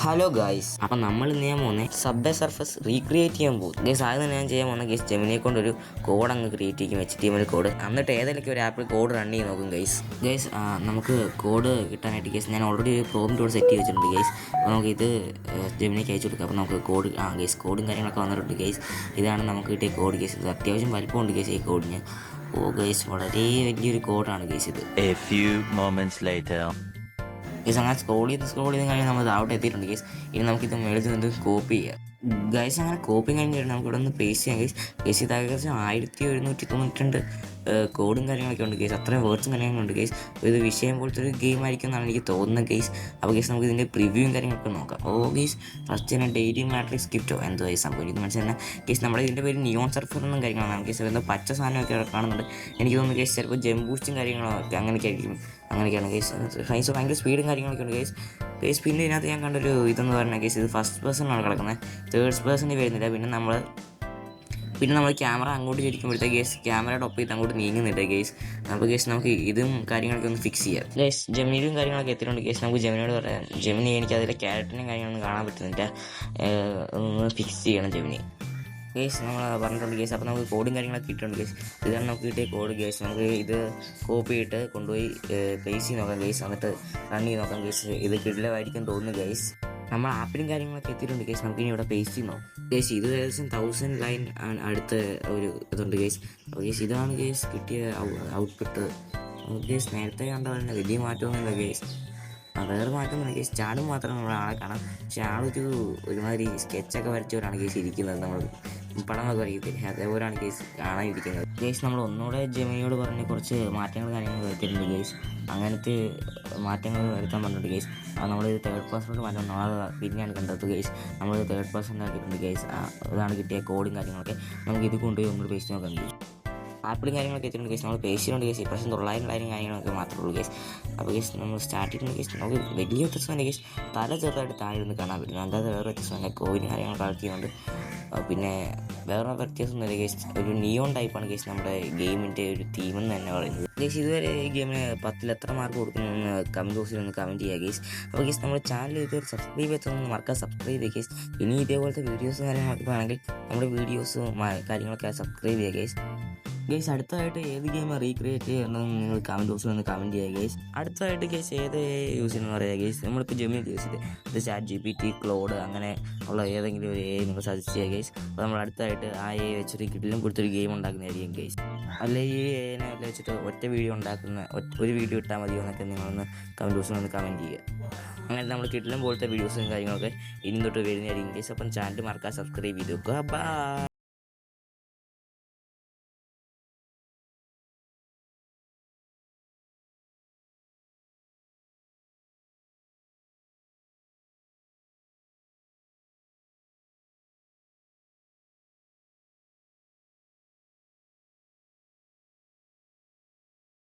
Hello guys, അപ്പം നമ്മൾ ഇന്ന് ചെയ്യാൻ പോകുന്നത് സബ്വേ സർഫസ് റീക്രിയേറ്റ് ചെയ്യാൻ പോകും ഗൈസ്. ആദ്യം തന്നെ ഞാൻ ചെയ്യാൻ പോകുന്ന ഗൈസ് ജെമിനിയെ കൊണ്ടൊരു കോഡ് അങ്ങ് ക്രിയേറ്റ് ചെയ്യും, HTML കോഡ്. എന്നിട്ട് ഏതെങ്കിലും ഒരു ആപ്പിൽ കോഡ് റൺ ചെയ്ത് നോക്കും ഗൈസ്. നമുക്ക് കോഡ് കിട്ടാനായിട്ട് ഗൈസ് ഞാൻ ഓൾറെഡി ഒരു പ്രോംപ്റ്റ് ഇവിടെ സെറ്റ് ചെയ്ത് വെച്ചിട്ടുണ്ട് ഗൈസ്. അപ്പോൾ നമുക്ക് ഇത് ജെമിനിക്ക് അയച്ചു കൊടുക്കാം. അപ്പോൾ നമുക്ക് കോഡ് ഗൈസ് കോഡും കാര്യങ്ങളൊക്കെ വന്നിട്ടുണ്ട് ഗൈസ്. ഇതാണ് നമുക്ക് കിട്ടിയ കോഡ് ഗൈസ്. ഇത് അത്യാവശ്യം വലിപ്പമുണ്ട് ഗൈസ് ഈ കോഡിന്. ഗൈസ് വളരെ വലിയൊരു കോഡാണ് ഗൈസ് ഇത്. ഗൈസ് അങ്ങനെ സ്ക്രോൾ ചെയ്ത് കഴിഞ്ഞാൽ നമ്മൾ അവിടെ എത്തിയിട്ടുണ്ട് ഗൈസ്. ഇനി നമുക്കിത് മേളിൽ നിന്ന് കോപ്പി ചെയ്യാം ഗൈസ്. അങ്ങനെ കോപ്പി കഴിഞ്ഞിട്ട് നമുക്ക് ഇവിടെ നിന്ന് പേസ്റ്റ് ചെയ്യാം ഗൈസ്. ഇത് ഏകദേശം 1792 കോഡും കാര്യങ്ങളൊക്കെ ഉണ്ട് ഗൈസ്. അത്രയും വേർഡ്സും കാര്യങ്ങളുണ്ട് ഗൈസ്. ഇത് വിഷയം പോലത്തെ ഒരു ഗെയിം ആയിരിക്കും എന്നാണ് എനിക്ക് തോന്നുന്നത് ഗൈസ്. അപ്പോൾ ഗൈസ് നമുക്ക് ഇതിൻ്റെ പ്രിവ്യൂവും കാര്യങ്ങളൊക്കെ നോക്കാം. ഗൈസ് ഫസ്റ്റ് തന്നെ ഡെയിലി മാട്രിക്സ് ഗിഫ്റ്റോ എന്തോ ഗൈസ് സംഭവം ഇത് മനസ്സിലായി ഗൈസ്. നമ്മുടെ ഇതിൻ്റെ പേര് നിയോൺ സർഫർ എന്നും കാര്യങ്ങളാണ് ഗൈസ്. എന്തോ പച്ച സാധനമൊക്കെ കാണുന്നുണ്ട്. എനിക്ക് തോന്നുന്നു ഗൈസ് ചിലപ്പോൾ ജംപ് ബൂസ്റ്റും കാര്യങ്ങളൊക്കെ അങ്ങനെയൊക്കെയാണ് ഗൈസ്. ഭയങ്കര സ്പീഡും കാര്യങ്ങളൊക്കെ ഉണ്ട് ഗൈസ്. പിന്നെ ഇതിനകത്ത് ഞാൻ കണ്ടൊരു ഇതെന്ന് പറഞ്ഞാൽ ഗൈസ് ഇത് ഫസ്റ്റ് പേഴ്സണാണ് കിടക്കുന്നത്, തേർഡ് പേഴ്സണിൽ വരുന്നില്ല. പിന്നെ നമ്മൾ ക്യാമറ അങ്ങോട്ട് ചരിക്കുമ്പോഴത്തേക്ക് ഗേസ് ക്യാമറയുടെ ഒപ്പം ഇത് അങ്ങോട്ട് നീങ്ങുന്നില്ല ഗേസ്. അപ്പോൾ ഗേസ് നമുക്ക് ഇതും കാര്യങ്ങളൊക്കെ ഒന്ന് ഫിക്സ് ചെയ്യാം ഗേസ്. ജെമിനിയും കാര്യങ്ങളൊക്കെ എത്തിയിട്ടുണ്ട് ഗേസ്. നമുക്ക് ജെമിനിയോട് പറയാം, ജെമിനി എനിക്ക് അതിലെ ക്യാരക്ടറിനും കാര്യങ്ങളൊന്നും കാണാൻ പറ്റുന്നില്ല, ഒന്ന് ഫിക്സ് ചെയ്യണം ജെമിനി ഗേസ്. നമ്മൾ പറഞ്ഞിട്ടുണ്ട് ഗേസ്. അപ്പോൾ നമുക്ക് കോഡും കാര്യങ്ങളൊക്കെ കിട്ടുന്നുണ്ട് ഗേസ്. ഇതാണ് നമുക്ക് കിട്ടിയ കോഡ് ഗേസ്. നമുക്ക് ഇത് കോപ്പി ചെയ്തിട്ട് കൊണ്ടുപോയി പേസ്റ്റ് ചെയ്ത് നോക്കാം ഗേസ്. എന്നിട്ട് റൺ ചെയ്ത് നോക്കാം ഗേസ്. ഇത് കിടിലമായിരിക്കും തോന്നുന്നു ഗേസ്. നമ്മൾ ആപ്പിലും കാര്യങ്ങളൊക്കെ എത്തിയിട്ടുണ്ട് ഗേസ്. നമുക്ക് ഇനി ഇവിടെ പേസ്റ്റ് ചെയ്യുന്നോ ഗേസ്. ഇത് ഏകദേശം 1000 ലൈൻ അടുത്ത ഒരു ഇതുണ്ട് ഗേസ്. അപ്പോൾ ഗേസ് ഇതാണ് ഗേസ് കിട്ടിയ ഔട്ട്പുട്ട് ഗേസ്. നേരത്തെ കണ്ടതന്നെ വലിയ മാറ്റമൊന്നുമില്ല ഗേസ്. വേറെ മാറ്റമൊന്നുമില്ല ഗേസ്. ചാടും മാത്രം നമ്മൾ ആളെ കാണാം. പക്ഷെ ഒരുമാതിരി സ്കെച്ചൊക്കെ വരച്ചവരാണ് ഗേസ് ഇരിക്കുന്നത്. നമ്മൾ പടമൊക്കെ വരയ്ക്കത്തില്ല, അതേപോലെയാണ് ഗേസ് കാണാനിരിക്കുന്നത് ഗേസ്. നമ്മൾ ഒന്നുകൂടെ ജെമിനിയോട് പറഞ്ഞ് കുറച്ച് മാറ്റങ്ങൾ കാര്യങ്ങൾ വരുത്തിയിട്ടുണ്ട് ഗേസ്. അങ്ങനത്തെ മാറ്റങ്ങൾ വരുത്താൻ പറഞ്ഞിട്ടുണ്ട് ഗേസ്. അത് നമ്മൾ തേർഡ് പേഴ്സണോട് മാറ്റം നമ്മളത് പിന്നെയാണ് കണ്ടത് ഗേസ്. നമ്മൾ തേർഡ് പേഴ്സൺ ആക്കിയിട്ടുണ്ട് ഗേസ്. അതാണ് കിട്ടിയ കോഡും കാര്യങ്ങളൊക്കെ. നമുക്ക് ഇത് കൊണ്ടുപോയി ഒന്നുകൂടി പേസ്റ്റ് നോക്കാം ഗേസ്. ആപ്പിളും കാര്യങ്ങളൊക്കെ എത്തിയിട്ടുണ്ട് ഗേസ്. നമ്മൾ പേസ്റ്റ് ചെയ്യുന്നുണ്ട് ഗേസ്. ഇപ്രാവശ്യം 900 കാര്യങ്ങളൊക്കെ മാത്രമേ ഉള്ളൂ ഗേസ്. അപ്പോൾ ഗേസ് നമ്മൾ സ്റ്റാർട്ട് ചെയ്തിട്ടുണ്ട് ഗേസ്. നമുക്ക് വലിയ വ്യത്യസ്തമല്ല ഗേസ്. തല ചെറുതായിട്ട് താഴെ ഒന്ന് കാണാൻ പറ്റും, അല്ലാതെ വേറെ വ്യത്യസ്തമല്ല. കോയിന് കാര്യങ്ങൾ കളക്ട് ചെയ്യുന്നുണ്ട്. പിന്നെ വേറെ വ്യത്യാസമൊന്നുമില്ല ഗേസ്. ഒരു നിയോൺ ടൈപ്പാണ് ഗേസ് നമ്മുടെ ഗെയിമിൻ്റെ ഒരു തീമെന്ന് തന്നെ പറയുന്നത് ഗേസ്. ഇതുവരെ ഈ ഗെയിമിന് 10ൽ എത്ര മാർക്ക് കൊടുക്കുന്നതെന്ന് കമൻറ്റ് ബോക്സിൽ ഒന്ന് കമൻറ്റ് ചെയ്യുക ഗേസ്. അപ്പോൾ ഗേസ് നമ്മുടെ ചാനൽ ഇതുവരെ സബ്സ്ക്രൈബ് ചെയ്തൊന്ന് മറക്കാതെ സബ്സ്ക്രൈബ് ചെയ്യുക ഗേസ്. ഇനി ഇതേപോലത്തെ വീഡിയോസും കാര്യങ്ങളൊക്കെ ആണെങ്കിൽ നമ്മുടെ വീഡിയോസും കാര്യങ്ങളൊക്കെ സബ്സ്ക്രൈബ് ചെയ്യുക ഗേസ്. അടുത്തതായിട്ട് ഏത് ഗെയിം റീക്രിയേറ്റ് ചെയ്യണമെന്ന് നിങ്ങൾ കമൻറ്റ് ബോക്സിൽ ഒന്ന് കമൻറ്റ് ചെയ്യുക ഗേസ്. അടുത്തതായിട്ട് ഗേസ് ഏത് യൂസ് ചെയ്യുന്നത് പറയുക ഗേസ്. നമ്മളിപ്പോൾ ജെമിനി യൂസ് ചെയ്ത് ഇത് ChatGPT, ക്ലോഡ് അങ്ങനെ ഉള്ള ഏതെങ്കിലും ഒരു നിങ്ങൾ സജസ്റ്റ് ചെയ്യുക ഗേസ്. അപ്പോൾ നമ്മൾ അടുത്തായിട്ട് ആ വെച്ചിട്ട് കിട്ടിലും കൊടുത്തൊരു ഗെയിം ഉണ്ടാക്കുന്നതായിരിക്കും ഗേസ്. അല്ലെങ്കിൽ ഈ എനെ വെച്ചിട്ട് ഒറ്റ വീഡിയോ ഉണ്ടാക്കുന്ന ഒരു വീഡിയോ ഇട്ടാൽ മതിയോ എന്നൊക്കെ നിങ്ങളൊന്ന് കമൻറ്റ് ബോക്സിൽ ഒന്ന് കമൻറ്റ് ചെയ്യുക. അങ്ങനെ നമ്മൾ കിട്ടിലും പോലത്തെ വീഡിയോസും കാര്യങ്ങളൊക്കെ ഇനി തൊട്ട് വരുന്നതായിരിക്കും ഗേസ്. അപ്പം ചാനൽ മറക്കാതെ സബ്സ്ക്രൈബ് ചെയ്ത് വെക്കുക. ബൈ.